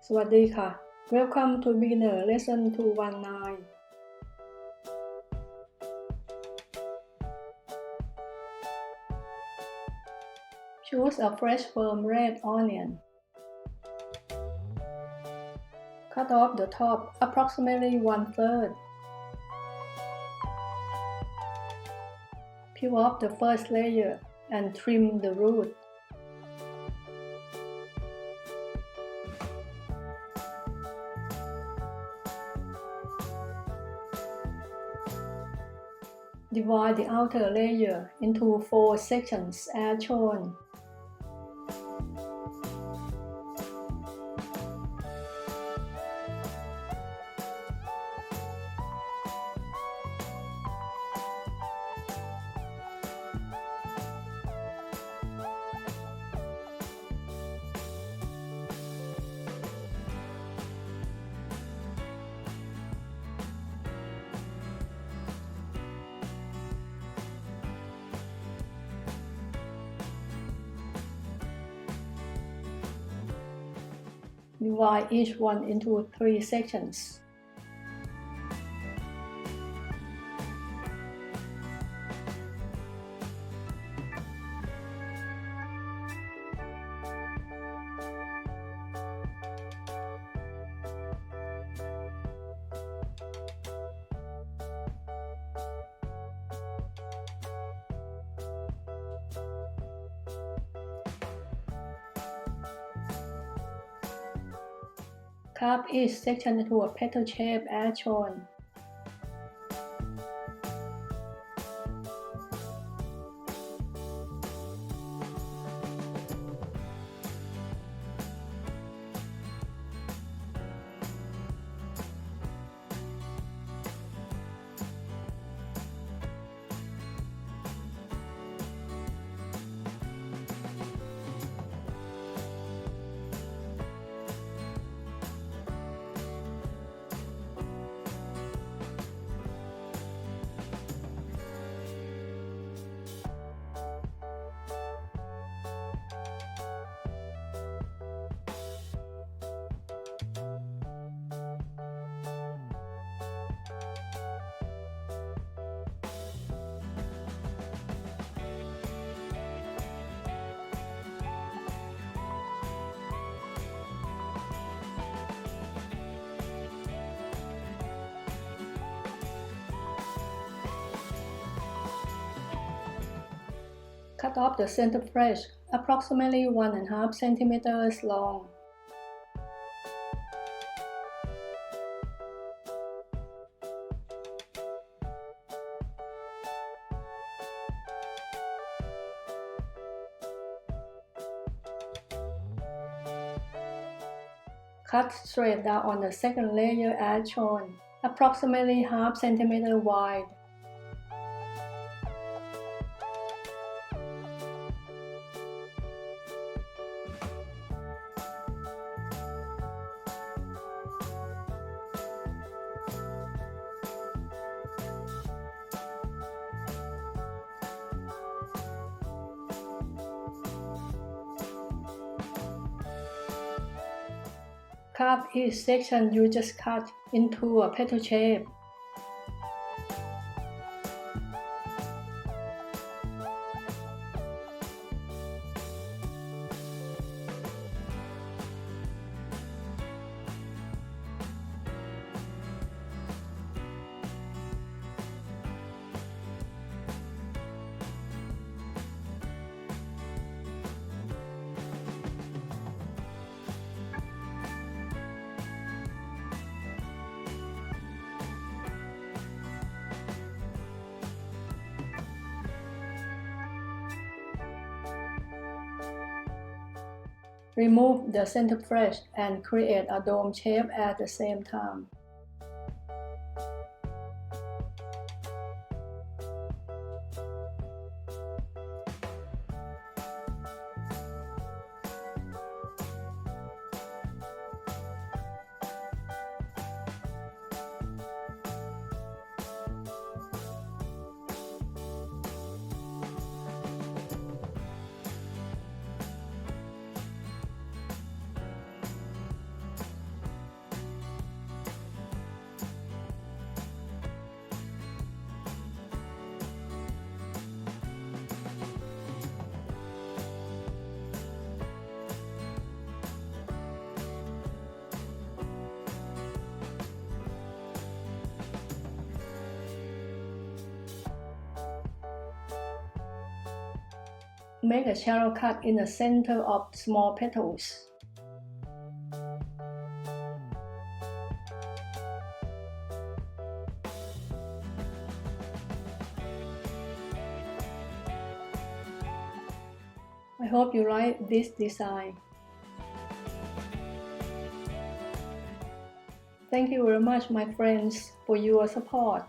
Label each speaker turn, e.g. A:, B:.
A: สวัสดีค่ะ Welcome to Beginner Lesson 219 Choose a fresh firm red onion. Cut off the top approximately 1/3. Peel off the first layer and trim the root. Divide the outer layer into 4 sections as shown. Divide each one into 3 sections. Carve each section into a petal shape as shown. Cut off the center flesh, approximately 1.5 centimeters long. Cut straight down on the second layer as shown, approximately 0.5 centimeter wide. Carve each section you just cut into a petal shape. Remove the center flesh and create a dome shape at the same time. make a shallow cut in the center of small petals. I hope you like this design. Thank you very much, my friends, for your support.